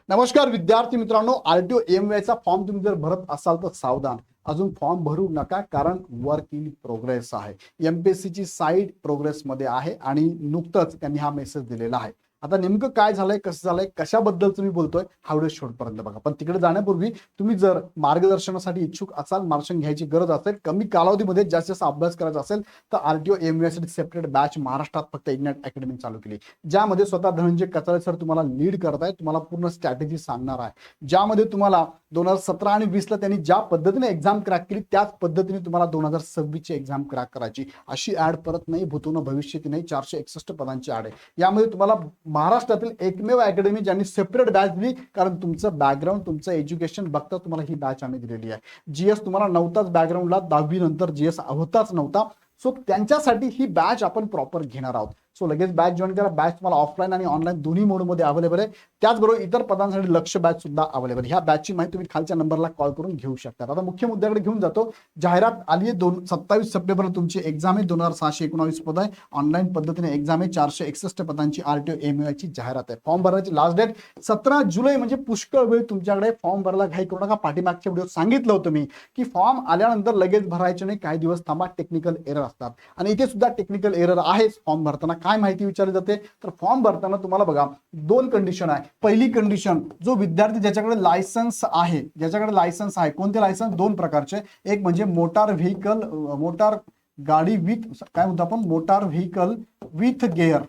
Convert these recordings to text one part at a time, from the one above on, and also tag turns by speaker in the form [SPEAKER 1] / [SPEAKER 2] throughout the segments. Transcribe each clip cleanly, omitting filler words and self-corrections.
[SPEAKER 1] नमस्कार विद्यार्थी मित्रांनो, आरटीओ एमवायचा फॉर्म तुम्ही जर भरत असाल तर सावधान, अजून फॉर्म भरू नका, कारण वर्क इन प्रोग्रेस आहे. एमपीएससी ची साईट प्रोग्रेस मध्ये आहे आणि नुकतंच त्यांनी हा मेसेज दिलेला आहे. आता नेमकं काय झालंय, कसं झालंय, कशाबद्दल तुम्ही बोलतोय, हा व्हिडिओ शेवटपर्यंत बघा. पण तिकडे जाण्यापूर्वी तुम्ही जर मार्गदर्शनासाठी इच्छुक असाल, मार्गदर्शन घ्यायची गरज असेल, कमी कालावधीमध्ये जास्तीत जास्त अभ्यास करायचा असेल तर आरटीओ एमवायसाठी सेपरेट बॅच महाराष्ट्रात फक्त इग्नाइट अकॅडमी चालू केली, ज्यामध्ये स्वतः धनंजय कचाळे सर तुम्हाला लीड करताय, तुम्हाला पूर्ण स्ट्रॅटेजी सांगणार आहे, ज्यामध्ये तुम्हाला 2017 आणि 20ला त्यांनी ज्या पद्धतीने एक्झाम क्रॅक केली त्याच पद्धतीने तुम्हाला 2026 ची एक्झाम क्रॅक करायची. अशी ऍड परत नाही, भूतून भविष्यात नाही. 461 पदांची ऍड आहे. यामध्ये तुम्हाला महाराष्ट्रातील एकमेव अकॅडमी ज्यांनी सेपरेट बॅच दिली, कारण तुमचं बॅकग्राऊंड, तुमचं एज्युकेशन बघता तुम्हाला ही बॅच आम्ही दिलेली आहे. जीएस तुम्हाला नव्हताच बॅकग्राऊंडला, 10वी नंतर जीएस होताच नव्हता, सो त्यांच्यासाठी ही बॅच आपण प्रॉपर घेणार आहोत. सो लगेच बॅच जॉईन करा. बॅच तुम्हाला ऑफलाईन आणि ऑनलाईन दोन्ही मोडमध्ये अवेलेबल आहे. त्याचबरोबर इतर पदांसाठी लक्ष्य बॅच सुद्धा अवेलेबल. ह्या बॅचची माहिती तुम्ही खालच्या नंबरला कॉल करून घेऊ शकता. आता मुख्य मुद्द्याकडे घेऊन जातो. जाहिरात आली आहे, 27 सप्टेंबरला तुमची एक्झाम आहे. 2619 पद आहे. ऑनलाईन पद्धतीने एक्झाम आहे. 461 पदांची आरटीओ एमवायची जाहिरात आहे. फॉर्म भरायची लास्ट डेट 17 जुलै, म्हणजे पुष्कळ वेळ तुमच्याकडे. फॉर्म भरायला घाई करू नका. पाठीमागच्या व्हिडिओ सांगितलं होतं मी की फॉर्म आल्यानंतर लगेच भरायचे नाही, काही दिवस थांबा, टेक्निकल एरर असतात. आणि इथे सुद्धा टेक्निकल एरर आहे. फॉर्म भरताना काय माहिती विचारली जाते, तर फॉर्म भरताना तुम्हाला बघा 2 कंडिशन आहे. पहिली कंडिशन, जो विद्यार्थी ज्याच्याकडे लायसन्स आहे, कोणते लायसन्स, 2 प्रकारचे. एक म्हणजे मोटार गाडी विथ, काय म्हणतो आपण, मोटार व्हेकल विथ गिअर,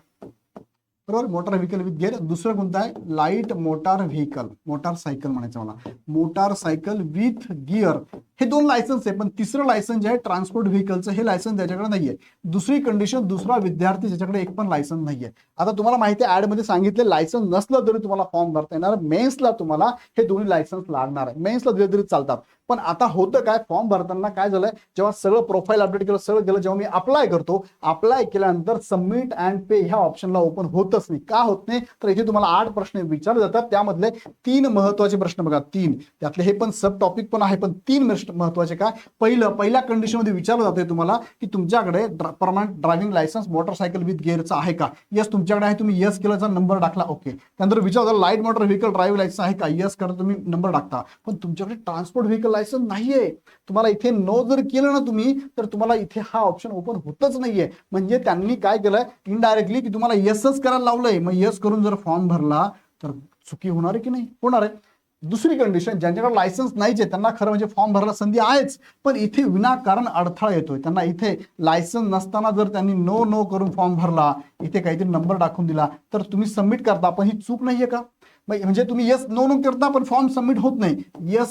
[SPEAKER 1] बरोबर, मोटार व्हेकल विथ गिअर. दुसरं कोणतं आहे, लाईट मोटार व्हेकल, मोटारसायकल म्हणायचं मला, मोटारसायकल विथ गिअर. हे 2 लायसन्स आहे. पण तिसरं लायसन्स जे आहे ट्रान्सपोर्ट व्हेकलचं, हे लायसन्स त्याच्याकडे नाहीये. दुसरी कंडिशन, दुसरा विद्यार्थी ज्याच्याकडे एक पण लायसन्स नाहीये. आता तुम्हाला माहिती आहे, ऍड मध्ये सांगितले लायसन्स नसलं तरी तुम्हाला फॉर्म भरता येणार. मेन्सला तुम्हाला हे दोन्ही लायसन्स लागणार आहे. मेन्सला दिले तरी चालतात. पण आता होतं काय, फॉर्म भरताना काय झालंय, जेव्हा सगळं प्रोफाईल अपडेट केलं, सगळं केलं, जेव्हा मी अप्लाय करतो, अप्लाय केल्यानंतर सबमिट अँड पे ह्या ऑप्शनला ओपन होतच नाही. का होत नाही, तर इथे तुम्हाला 8 प्रश्न विचारले जातात. त्यामधले 3 महत्वाचे प्रश्न बघा, 3 त्यातले हे पण सब टॉपिक पण आहे, पण 3 महत्वाचे. काय, पहिल्या कंडिशन मध्ये विचारलं जाते तुम्हाला की तुमच्याकडे permanent driving licence motorcycle with गिअरचा आहे का. यस तुमच्याकडे आहे, तुम्ही यस केल्याचा नंबर टाकला, ओके. त्यानंतर विचारलं light motor vehicle driving licence आहे का, यस करा, तुम्ही नंबर टाकता. पण तुमच्याकडे ट्रान्सपोर्ट व्हेकल लायसन्स नाहीये, तुम्हाला इथे नो जर केलं ना तुम्ही, तर तुम्हाला इथे हा ऑप्शन ओपन होतच नाहीये. म्हणजे त्यांनी काय केलंय, इनडायरेक्टली की तुम्हाला यसच करायला लावलंय. मग यस करून जर फॉर्म भरला तर चुकी होणार आहे की नाही, होणार आहे. दुसरी कंडिशन, ज्यांच्याकडे लायसन्स नाहीचे त्यांना खरं म्हणजे फॉर्म भरायला संधी आहेच, पण इथे विनाकारण अडथळा येतोय. त्यांना इथे लायसन्स नसताना जर त्यांनी नो करून फॉर्म भरला, इथे काहीतरी नंबर टाकून दिला, तर तुम्ही सबमिट करता, पण ही चूक नाहीये का. म्हणजे तुम्ही यस नो करता पण फॉर्म सबमिट होत नाही.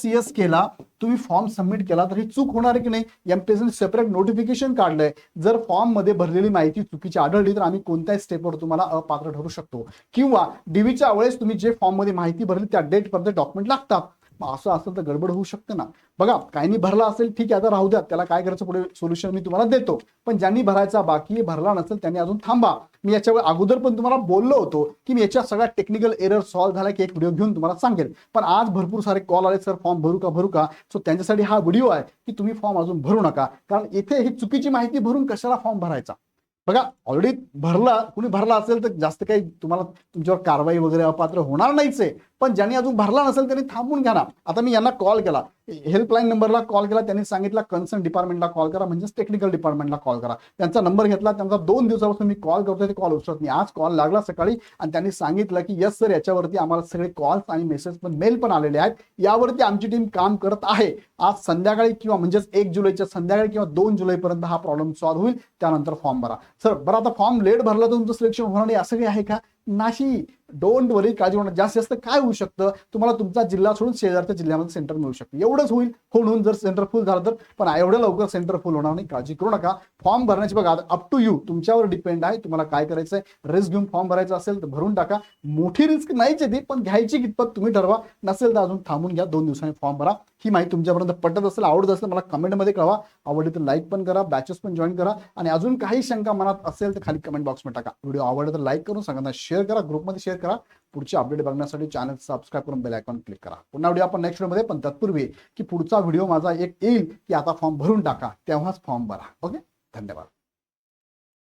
[SPEAKER 1] यस केला, तुम्ही फॉर्म सबमिट केला, तर ही चूक होणार आहे की नाही. एमपीएससीने सेपरेट नोटिफिकेशन काढलंय, जर फॉर्म मध्ये भरलेली माहिती चुकीची आढळली तर आम्ही कोणत्याही स्टेपवर तुम्हाला अपात्र ठरू शकतो. किंवा डीवीच्या वेळेस तुम्ही जे फॉर्म मध्ये माहिती भरली त्या डेट पर्यंत डॉक्युमेंट लागतात. मग असं असेल तर गडबड होऊ शकते ना. बघा, काहींनी भरला असेल, ठीक आहे, आता राहू द्या, त्याला काय करायचं पुढे सोल्युशन मी तुम्हाला देतो. पण ज्यांनी भरायचा बाकी भरला नसेल त्यांनी अजून थांबा. मी याच्या अगोदर पण तुम्हाला बोललो होतो की मी याच्या सगळ्या टेक्निकल एरर सॉल्व्ह झाला की एक व्हिडिओ घेऊन तुम्हाला सांगेल. पण आज भरपूर सारे कॉल आले, सर फॉर्म भरू का. सो त्यांच्यासाठी हा व्हिडिओ आहे की तुम्ही फॉर्म अजून भरू नका, कारण इथे ही चुकीची माहिती भरून कशाला फॉर्म भरायचा. बघा, ऑलरेडी कुणी भरला असेल तर जास्त काही तुम्हाला तुमच्यावर कारवाई वगैरे अपात्र होणार नाहीच आहे. पण ज्यांनी अजून भरला नसेल त्यांनी थांबून घ्या ना. आता मी यांना कॉल केला, हेल्पलाईन नंबरला कॉल केला, त्यांनी सांगितलं कन्सर्न डिपार्टमेंटला कॉल करा, म्हणजेच टेक्निकल डिपार्टमेंटला कॉल करा. त्यांचा नंबर घेतला, त्यांचा 2 दिवसापासून मी कॉल करतोय, ते कॉल उचलत नाही. आज कॉल लागला सकाळी आणि त्यांनी सांगितलं की यस सर, याच्यावरती आम्हाला सगळे कॉल्स आणि मेसेज पण मेल पण आलेले आहेत, यावरती आमची टीम काम करत आहे. आज संध्याकाळी किंवा म्हणजेच 1 जुलैच्या संध्याकाळी किंवा 2 जुलैपर्यंत हा प्रॉब्लेम सॉल्व्ह होईल, त्यानंतर फॉर्म भरा. सर बरं, आता फॉर्म लेट भरला तर तुमचं सिलेक्शन होणार नाही असं काही आहे का, नाही. डोंट वरी, काळजी होणार. जास्तीत जास्त काय होऊ शकतं, तुम्हाला तुमचा जिल्हा सोडून शेजारच्या जिल्ह्यामध्ये सेंटर मिळू शकतं, एवढंच होईल. होऊन जर सेंटर फुल झालं तर, पण एवढं लवकर सेंटर फुल होणार नाही, काळजी करू नका. फॉर्म भरण्याची बघा अप टू यू, तुमच्यावर डिपेंड आहे, तुम्हाला काय करायचंय. रिस्क घेऊन फॉर्म भरायचा असेल तर भरून टाका. मोठी रिस्क नाहीच आहे ती, पण घ्यायची कितपत तुम्ही ठरवा. नसेल तर अजून थांबून घ्या, 2 दिवसांनी फॉर्म भरा. ही माहिती तुमच्यापर्यंत पटत असेल, आवडत असेल, मला कमेंटमध्ये कळवा. आवडली तर लाईक पण करा, बॅचेस पण जॉईन करा. आणि अजून काही शंका मनात असेल तर खाली कमेंट बॉक्समध्ये टाका. व्हिडिओ आवडला तर लाईक करून सगळ्यांना शेअर करा, ग्रुपमध्ये शेअर करा. पुढचे अपडेट बघण्यासाठी चॅनल सबस्क्राईब करून बेल आयकॉन क्लिक करा. पुन्हा व्हिडिओ आपण नेक्स्ट व्हिडिओमध्ये, पण तत्पूर्वी की पुढचा व्हिडिओ माझा एक येईल की आता फॉर्म भरून टाका, तेव्हाच फॉर्म भरा. ओके, धन्यवाद.